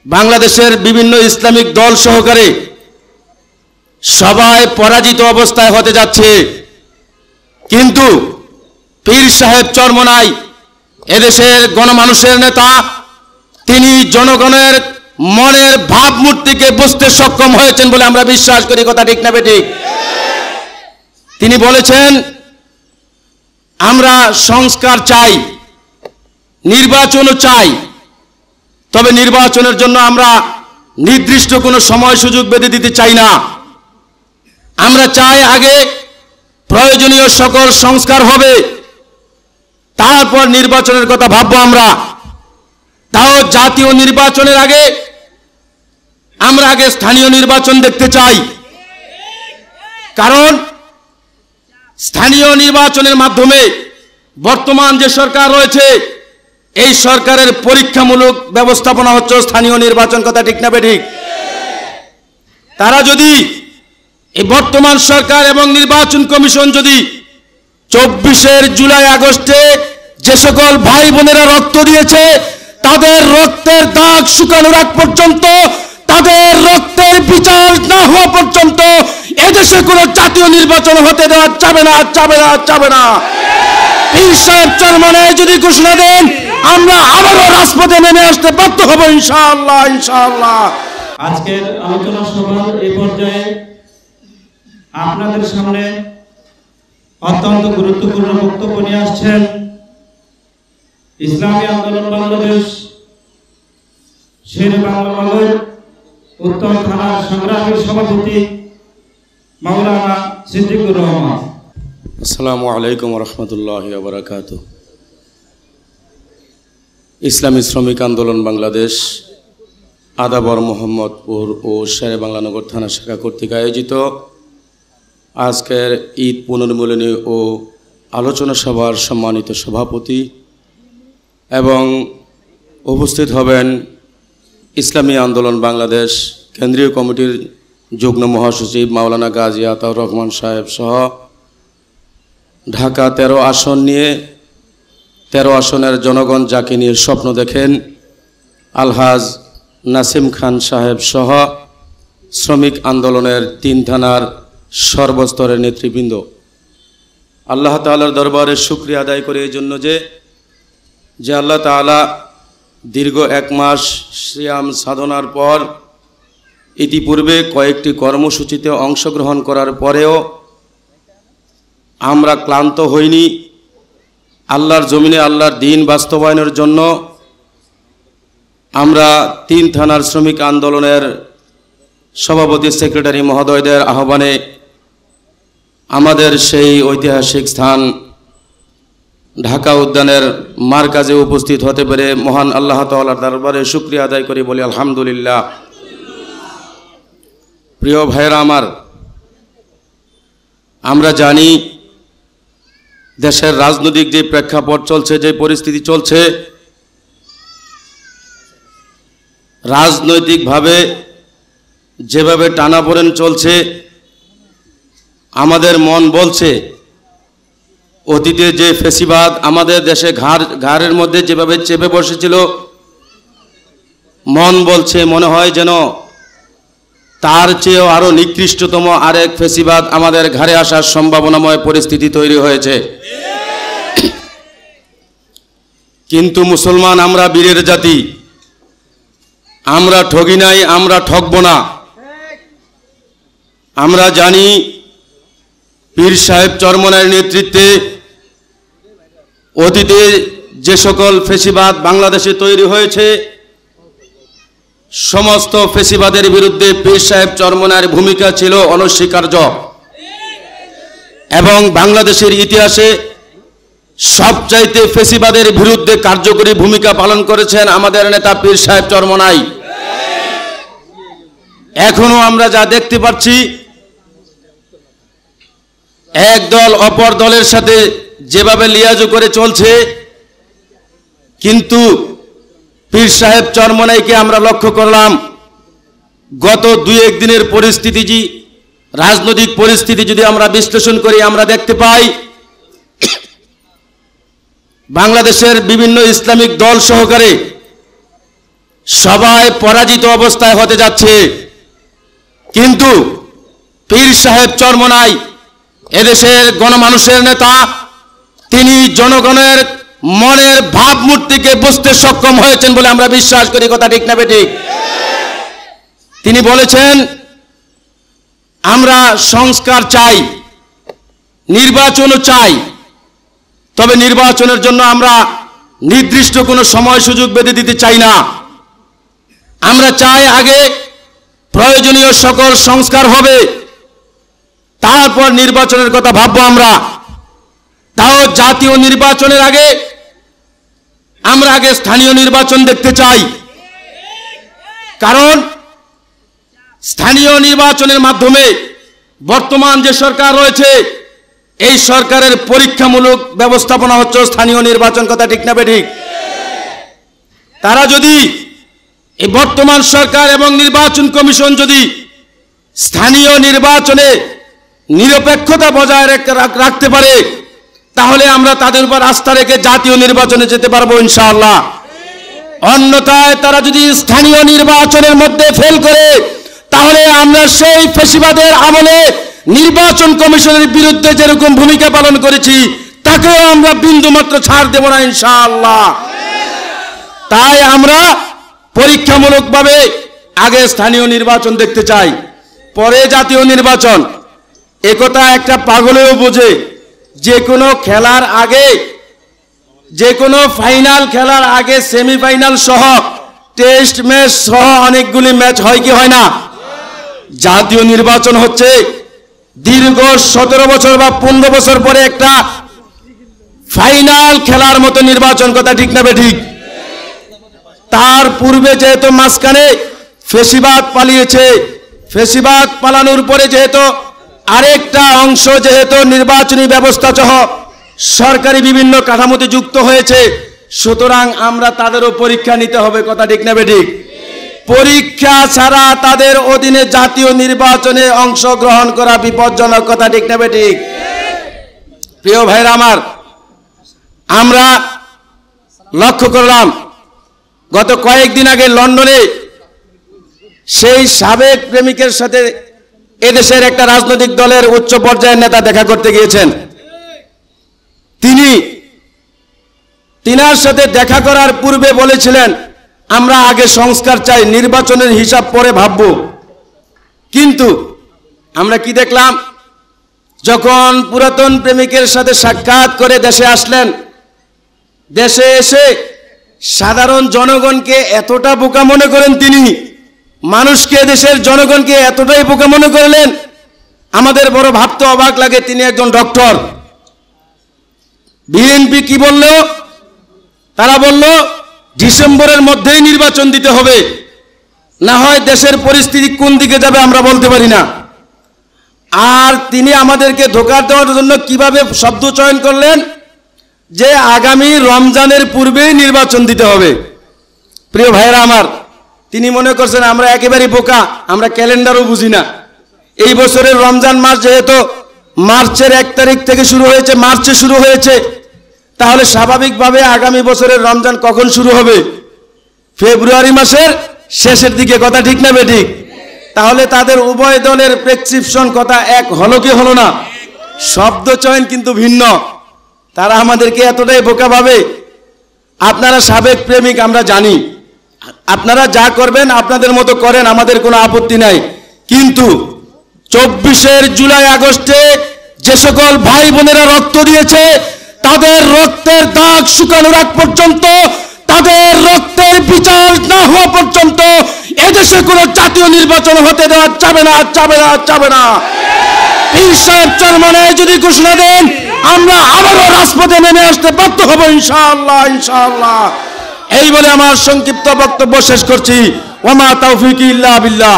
বাংলাদেশের বিভিন্ন ইসলামিক দল সহকারে সবাই পরাজিত অবস্থায় হতে যাচ্ছে। কিন্তু পীর সাহেব চরমনাই এদেশের গণমানুষের নেতা, তিনি জনগণের মনের ভাবমূর্তিকে বুঝতে সক্ষম হয়েছেন বলে আমরা বিশ্বাস করি। কথা ঠিক না বেঠিক? তিনি বলেছেন, আমরা সংস্কার চাই, নির্বাচনও চাই, তবে নির্বাচনের জন্য আমরা নির্দিষ্ট কোনো সময় সুযোগ বেঁধে দিতে চাই না। আমরা চাই আগে প্রয়োজনীয় সকল সংস্কার হবে, তারপর নির্বাচনের কথা ভাববো। আমরা তাও জাতীয় নির্বাচনের আগে আমরা আগে স্থানীয় নির্বাচন দেখতে চাই। কারণ স্থানীয় নির্বাচনের মাধ্যমে বর্তমান যে সরকার রয়েছে, এই সরকারের পরীক্ষামূলক ব্যবস্থাপনা হচ্ছে স্থানীয় নির্বাচন। কথা ঠিক না বেঠিক? তারা যদি এই বর্তমান সরকার এবং নির্বাচন কমিশন যদি 24 জুলাই আগস্টে যে সকল ভাই বোনেরা রক্ত দিয়েছে, তাদের রক্তের দাগ শুকানোর আগ পর্যন্ত, তাদের রক্তের বিচার না হওয়া পর্যন্ত এদেশে কোনো জাতীয় নির্বাচন হতে দেওয়া যাবে না, যাবে না, যাবে না। পীর সাহেব চরমনাই যদি ঘোষণা দেন, আমরা আবারও রাজপথে নেমে আসতে বাধ্য হব ইনশাআল্লাহ, ইনশাআল্লাহ। আজকের আলোচনা সভার এই পর্যায়ে আপনাদের সামনে অত্যন্ত গুরুত্বপূর্ণ বক্তব্য নিয়ে আসছেন ইসলামী আন্দোলন বাংলাদেশ শেরে বাংলা নগর উত্তর থানার সংগ্রামী সভাপতি মাওলানা সিদ্দিকুর রহমান। আসসালামু আলাইকুম রহমতুল্লাহি ওয়া বারাকাতুহু। ইসলামী শ্রমিক আন্দোলন বাংলাদেশ আদাবর মোহাম্মদপুর ও শেরে বাংলা নগর থানা শাখা কর্তৃক আয়োজিত আজকের ঈদ পুনর্মিলনী ও আলোচনা সভার সম্মানিত সভাপতি এবং উপস্থিত হবেন ইসলামী আন্দোলন বাংলাদেশ কেন্দ্রীয় কমিটির যুগ্ম মহাসচিব মাওলানা গাজী আতাউর রহমান সাহেব সহ ঢাকা 13 আসন নিয়ে 13 আসনের জনগণ যাকে নিয়ে স্বপ্ন দেখেন, আলহাজ নাসিম খান সাহেব সহ শ্রমিক আন্দোলনের 3 থানার সর্বস্তরের নেতৃবৃন্দ, আল্লাহ তাআলার দরবারে শুকরিয়া আদায় করে এই জন্য যে আল্লাহ তাআলা দীর্ঘ 1 মাস সিয়াম সাধনার পর ইতিপূর্বে কয়েকটি কর্মসূচিতে অংশগ্রহণ করার পরেও আমরা ক্লান্ত হইনি। আল্লাহর জমিনে আল্লাহর দ্বীন বাস্তবায়নের জন্য আমরা 3 থানার শ্রমিক আন্দোলনের সভাপতি সেক্রেটারি মহোদয়দের আহ্বানে আমাদের সেই ঐতিহাসিক স্থান ঢাকা উদ্যানের মারকাজে উপস্থিত হতে পেরে মহান আল্লাহ তাআলার দরবারে শুকরিয়া আদায় করি, বলি আলহামদুলিল্লাহ। প্রিয় ভাইয়েরা আমার, আমরা জানি দেশের রাজনৈতিক যে প্রেক্ষাপট চলছে, যে পরিস্থিতি চলছে, রাজনৈতিকভাবে যেভাবে টানাপোড়েন চলছে, আমাদের মন বলছে অতীতে যে ফেসিবাদ আমাদের দেশে ঘাড়ের মধ্যে যেভাবে চেপে বসেছিল, মন বলছে মনে হয় যেন তার চেয়েও আরো নিকৃষ্টতম আরেক ফেসিবাদ আমাদের ঘাড়ে আসার সম্ভাবনাময় পরিস্থিতি তৈরি হয়েছে। কিন্তু মুসলমান আমরা বীরের জাতি, আমরা ঠগি নাই, আমরা ঠকবো না। আমরা জানি পীর সাহেব চরমনাইয়ের নেতৃত্বে অতীতে যে সকল ফেসিবাদ বাংলাদেশে তৈরি হয়েছে, সমস্ত ফেসিবাদের বিরুদ্ধে পীর সাহেব চরমনাইয়ের ভূমিকা ছিল অনস্বীকার্য এবং বাংলাদেশের ইতিহাসে সবচাইতে ফেসিবাদের বিরুদ্ধে কার্যকরী ভূমিকা পালন করেছেন আমাদের নেতা পীর সাহেব চরমনাই। এখনো আমরা যা দেখতে পাচ্ছি, এক দল অপর দলের সাথে যেভাবে লিয়াজু করে চলছে, কিন্তু পীর সাহেব চরমনাইকে আমরা লক্ষ্য করলাম গত 2-1 দিনের পরিস্থিতি, রাজনৈতিক পরিস্থিতি যদি আমরা বিশ্লেষণ করি, আমরা দেখতে পাই বাংলাদেশের বিভিন্ন ইসলামিক দল সহকারে সবাই পরাজিত অবস্থায় হতে যাচ্ছে। কিন্তু পীর সাহেব চরমনাই এদেশের গণমানুষের নেতা, তিনি জনগণের মনের ভাবমূর্তিকে বুঝতে সক্ষম হয়েছেন বলে আমরা বিশ্বাস করি। কথা ঠিক না বেঠিক? তিনি বলেছেন, আমরা সংস্কার চাই, নির্বাচনও চাই, তবে নির্বাচনের জন্য আমরা নির্দিষ্ট কোনো সময় সুযোগ বেঁধে দিতে চাই না। আমরা চাই আগে প্রয়োজনীয় সকল সংস্কার হবে, তারপর নির্বাচনের কথা ভাববো আমরা। তাও জাতীয় নির্বাচনের আগে আমরা আগে স্থানীয় নির্বাচন দেখতে চাই। কারণ স্থানীয় নির্বাচনের মাধ্যমে বর্তমান যে সরকার রয়েছে, এই সরকারের পরীক্ষামূলক ব্যবস্থাপনা হচ্ছে স্থানীয় নির্বাচন। কথা ঠিক না বেঠিক? তারা যদি, এই বর্তমান সরকার এবং নির্বাচন কমিশন যদি স্থানীয় নির্বাচনে নিরপেক্ষতা বজায় রাখতে পারে, তাহলে আমরা তাদের উপর আস্থা রেখে জাতীয় নির্বাচনে যেতে পারবো ইনশাআল্লাহ। অন্যথায় তারা যদি স্থানীয় নির্বাচনের মধ্যে ফেল করে, তাহলে আমরা সেই ফ্যাসিবাদের আমলে নির্বাচন কমিশনের বিরুদ্ধে যেরকম ভূমিকা পালন করেছি, তাকেও আমরা বিন্দুমাত্র ছাড় দেব না ইনশাআল্লাহ। তাই আমরা পরীক্ষামূলকভাবে আগে স্থানীয় নির্বাচন দেখতে চাই, পরে জাতীয় নির্বাচন। একথা একটা পাগলেও বোঝে। যে কোনো খেলার আগে, যে কোনো ফাইনাল খেলার আগে সেমিফাইনাল সহ টেস্ট ম্যাচ সহ অনেকগুলি ম্যাচ হয় কি হয় না? জাতীয় নির্বাচন হচ্ছে দীর্ঘ 17 বছর বা 15 বছর পরে একটা ফাইনাল খেলার মতো নির্বাচন। কথা ঠিক না বেঠিক? তার পূর্বে যেহেতু মাঝখানে ফেসিবাদ পালিয়েছে, ফেসিবাদ পালানোর পরে যেহেতু আরেকটা অংশ যেহেতু নির্বাচনী ব্যবস্থা সহ সরকারি বিভিন্ন কাঠামোতে যুক্ত হয়েছে, সুতরাং আমরা তাদেরও পরীক্ষা নিতে হবে। কথা ঠিক না বেঠিক? পরীক্ষা ছাড়া তাদের অধীনে জাতীয় নির্বাচনে অংশগ্রহণ করা বিপজ্জনক। কথা ঠিক না বেঠিক? প্রিয় ভাইরা আমার, আমরা লক্ষ্য করলাম গত কয়েকদিন আগে লন্ডনে সেই সাবেক প্রেমিকের সাথে এদেশের একটা রাজনৈতিক দলের উচ্চ পর্যায়ের নেতা দেখা করতে গিয়েছেন। তিনার সাথে দেখা করার পূর্বে বলেছিলেন, আমরা আগে সংস্কার চাই, নির্বাচনের হিসাব পরে ভাবব। কিন্তু আমরা কি দেখলাম, যখন পুরাতন প্রেমিকের সাথে সাক্ষাৎ করে দেশে আসলেন, দেশে এসে সাধারণ জনগণকে এতটা বোকা মনে করেন তিনি, মানুষকে, দেশের জনগণকে এতটাই বোকা মনে করলেন, আমাদের বড় ভাবতে অবাক লাগে। তিনি একজন ডক্টর। বিএনপি কি বলল? তারা বলল ডিসেম্বরের মধ্যেই নির্বাচন দিতে হবে, না হয় দেশের পরিস্থিতি কোন দিকে যাবে আমরা বলতে পারি না। আর তিনি আমাদেরকে ধোঁকা দেওয়ার জন্য কিভাবে শব্দ চয়ন করলেন যে আগামী রমজানের পূর্বেই নির্বাচন দিতে হবে। প্রিয় ভাইরা আমার, তিনি মনে করছেন আমরা একেবারে বোকা, আমরা ক্যালেন্ডারও বুঝি না। এই বছরের রমজান মাস যেহেতু মার্চের 1 তারিখ থেকে শুরু হয়েছে, মার্চে শুরু হয়েছে, তাহলে স্বাভাবিকভাবে আগামী বছরের রমজান কখন শুরু হবে? ফেব্রুয়ারি মাসের শেষের দিকে। কথা ঠিক না বেঠিক? তাহলে তাদের উভয় দলের প্রেসক্রিপশন কথা এক হলো কি হলো না? শব্দ চয়ন কিন্তু ভিন্ন। তারা আমাদেরকে এতটাই বোকা ভাবে। আপনারা সাবেক প্রেমিক, আমরা জানি, আপনারা যা করবেন আপনাদের মতো করেন, আমাদের কোনো আপত্তি নাই। কিন্তু 24 জুলাই আগস্টে যে সকল ভাই বোনেরা রক্ত দিয়েছে, তাদের রক্তের দাগ শুকানোর আগ পর্যন্ত, তাদের রক্তের বিচার না হওয়া পর্যন্ত এদেশে কোনো জাতীয় নির্বাচন হতে দেওয়া যাবে না, যাবে না, যাবে না। পীর সাহেব চরমনাই যদি ঘোষণা দেন, আমরা আবারও রাজপথে নেমে আসতে বাধ্য হব ইনশাআল্লাহ, ইনশাআল্লাহ। এই বলে আমার সংক্ষিপ্ত বক্তব্য শেষ করছি। ওয়া মা তাওফীকি ইল্লা বিল্লাহ।